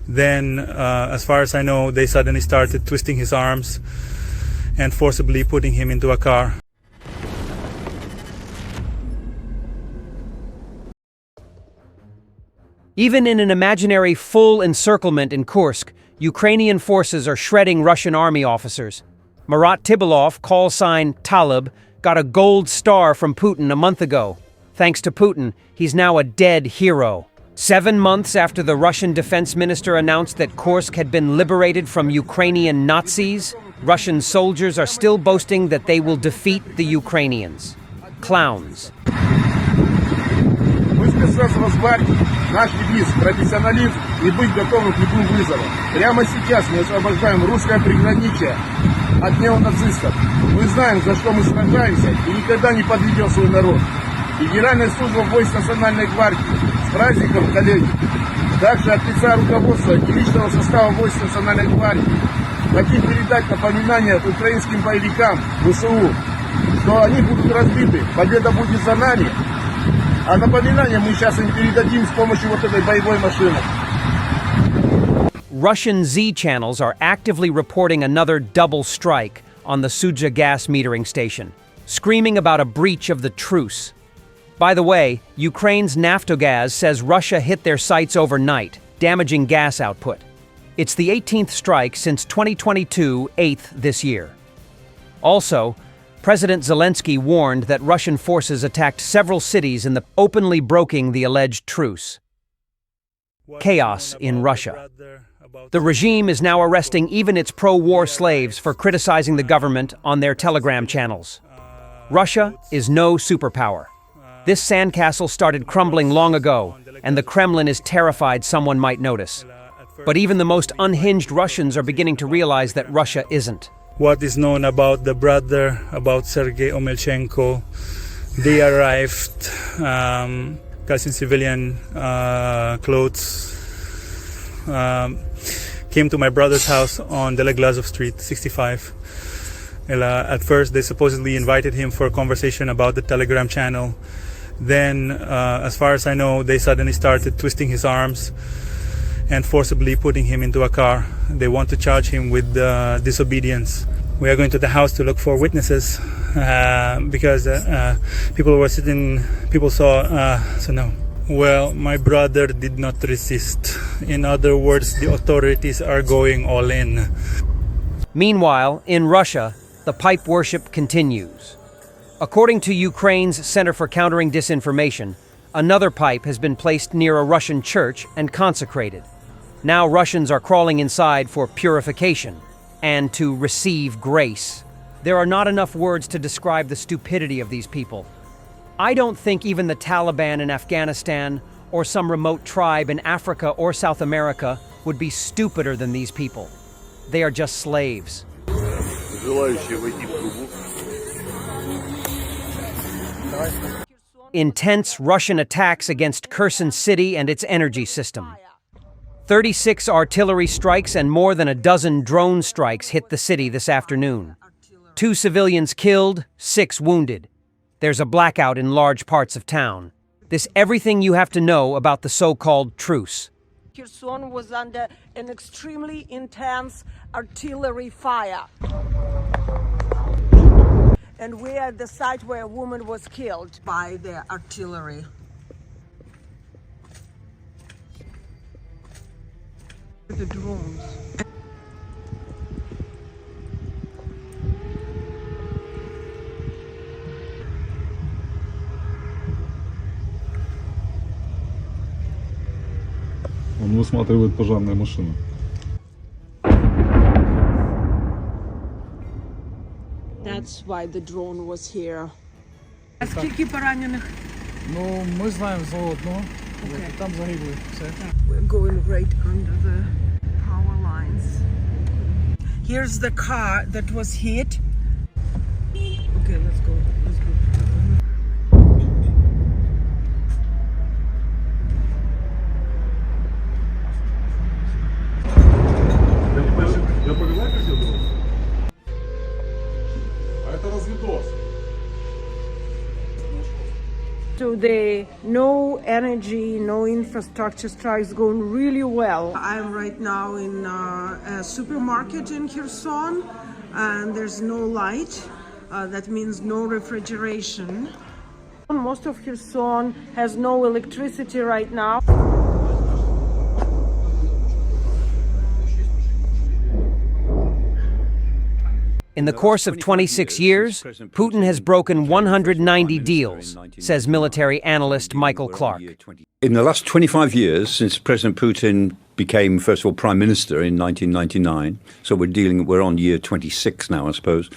Then, as far as I know, they suddenly started twisting his arms and forcibly putting him into a car. Even in an imaginary full encirclement in Kursk, Ukrainian forces are shredding Russian army officers. Marat Tibilov, call sign Talib, got a gold star from Putin a month ago. Thanks to Putin, he's now a dead hero. 7 months after the Russian defense minister announced that Kursk had been liberated from Ukrainian Nazis, Russian soldiers are still boasting that they will defeat the Ukrainians. Clowns. Мы спецназ Росгвардии, наш девиз – профессионализм и быть готовым к любым вызовам. Прямо сейчас мы освобождаем русское приграничье от неонацистов. Мы знаем, за что мы сражаемся и никогда не подведем свой народ. Генеральная служба войск Национальной гвардии. С праздником, коллеги! Также от лица руководства и личного состава войск Национальной гвардии хотим передать напоминание украинским боевикам ВСУ, что они будут разбиты, победа будет за нами. А напоминание мы сейчас им передадим с помощью вот этой боевой машины. Russian Z channels are actively reporting another double strike on the Sudzha gas metering station, screaming about a breach of the truce. By the way, Ukraine's Naftogaz says Russia hit their sites overnight, damaging gas output. It's the 18th strike since 2022, 8th this year. Also, President Zelensky warned that Russian forces attacked several cities in the openly broking the alleged truce. Chaos in Russia. The regime is now arresting even its pro-war slaves for criticizing the government on their Telegram channels. Russia is no superpower. This sandcastle started crumbling long ago, and the Kremlin is terrified someone might notice. But even the most unhinged Russians are beginning to realize that Russia isn't. What is known about the brother, about Sergei Omelchenko? They arrived, guys in civilian clothes, came to my brother's house on Deleglazov Street, 65. At first, they supposedly invited him for a conversation about the Telegram channel. Then, as far as I know, they suddenly started twisting his arms and forcibly putting him into a car. They want to charge him with disobedience. We are going to the house to look for witnesses because people saw, so no. Well, my brother did not resist. In other words, the authorities are going all in. Meanwhile, in Russia, the pipe worship continues. According to Ukraine's Center for Countering Disinformation, another pipe has been placed near a Russian church and consecrated. Now Russians are crawling inside for purification and to receive grace. There are not enough words to describe the stupidity of these people. I don't think even the Taliban in Afghanistan or some remote tribe in Africa or South America would be stupider than these people. They are just slaves. Intense Russian attacks against Kherson city and its energy system. 36 artillery strikes and more than a dozen drone strikes hit the city this afternoon. 2 civilians killed, 6 wounded. There's a blackout in large parts of town. This everything you have to know about the so-called truce. Kherson was under an extremely intense artillery fire. And we're at the site where a woman was killed by the artillery. The drones. Он высматривает пожарные машины. That's why the drone was here. А скільки поранених? Ну, ми знаємо за одного. Там загиблий. Все. We're going right under the power lines. Here's the car that was hit. Okay, let's go. Let's go. Я показать, как я думал? А это разведос. to the no energy, no infrastructure strikes going really well. I'm right now in a supermarket in Kherson, and there's no light. That means no refrigeration. Most of Kherson has no electricity right now. In the course of 26 years, Putin has broken 190 deals, says military analyst Michael Clark. In the last 25 years, since President Putin became, first of all, Prime Minister in 1999, so we're on year 26 now, I suppose,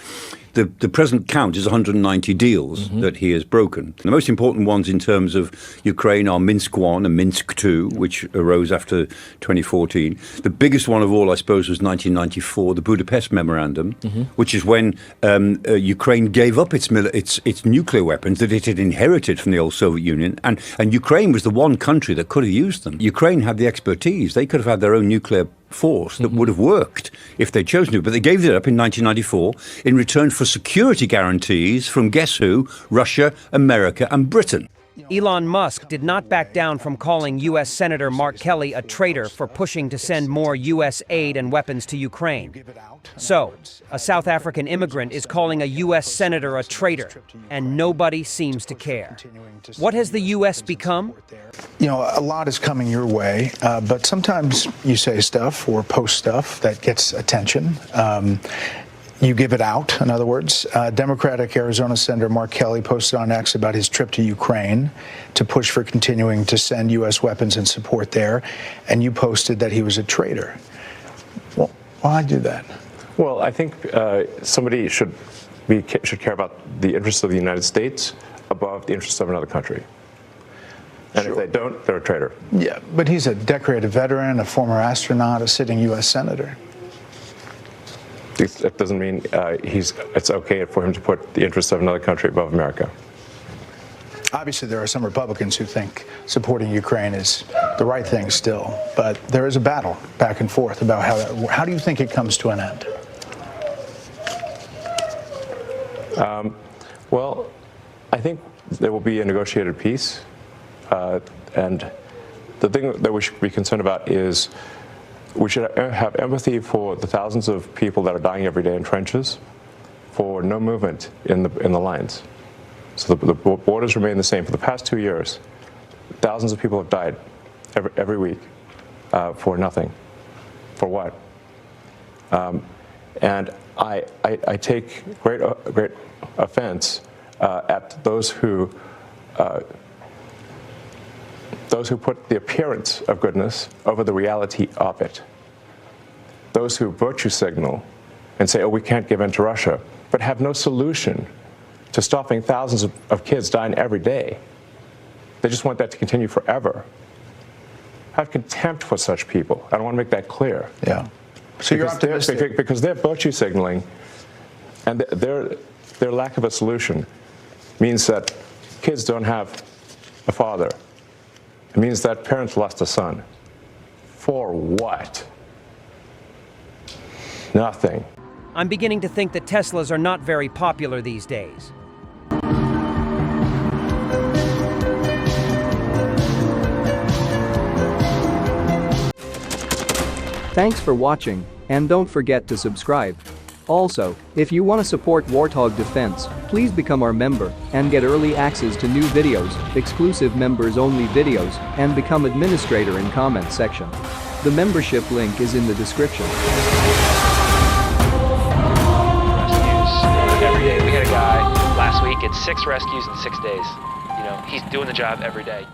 the present count is 190 deals that he has broken. The most important ones in terms of Ukraine are Minsk I and Minsk II, which arose after 2014. The biggest one of all, I suppose, was 1994, the Budapest Memorandum, which is when Ukraine gave up its nuclear weapons that it had inherited from the old Soviet Union, and Ukraine was the one country that could have used them. Ukraine had the expertise. They could have had their own nuclear force that would have worked if they'd chosen to, but they gave it up in 1994 in return for security guarantees from, guess who, Russia, America and Britain. Elon Musk did not back down from calling U.S. Senator Mark Kelly a traitor for pushing to send more U.S. aid and weapons to Ukraine. So, a South African immigrant is calling a U.S. senator a traitor, and nobody seems to care. What has the U.S. become? You know, a lot is coming your way, but sometimes you say stuff or post stuff that gets attention. You give it out, in other words. Democratic Arizona Senator Mark Kelly posted on X about his trip to Ukraine to push for continuing to send U.S. weapons and support there, and you posted that he was a traitor. Well, why do that? Well, I think somebody should care about the interests of the United States above the interests of another country. And if they don't, they're a traitor. Yeah, but he's a decorated veteran, a former astronaut, a sitting U.S. senator. That doesn't mean it's okay for him to put the interests of another country above America. Obviously, there are some Republicans who think supporting Ukraine is the right thing still, but there is a battle back and forth about how do you think it comes to an end? Well, I think there will be a negotiated peace, and the thing that we should be concerned about is we should have empathy for the thousands of people that are dying every day in trenches, for no movement in the lines. So the borders remain the same. For the past 2 years, thousands of people have died every week for nothing. For what? And I take great offense at those who put the appearance of goodness over the reality of it. Those who virtue signal and say, oh, we can't give in to Russia, but have no solution to stopping thousands of kids dying every day. They just want that to continue forever. I have contempt for such people. I don't want to make that clear. Yeah. So you're optimistic. Because they're virtue signaling, and their lack of a solution means that kids don't have a father. It means that parents lost a son. For what? Nothing. I'm beginning to think that Teslas are not very popular these days. Thanks for watching, and don't forget to subscribe. Also, if you want to support Warthog Defense, please become our member and get early access to new videos, exclusive members-only videos, and become administrator in comment section. The membership link is in the description. Rescues every day. We had a guy last week at 6 rescues in 6 days. You know, he's doing the job every day.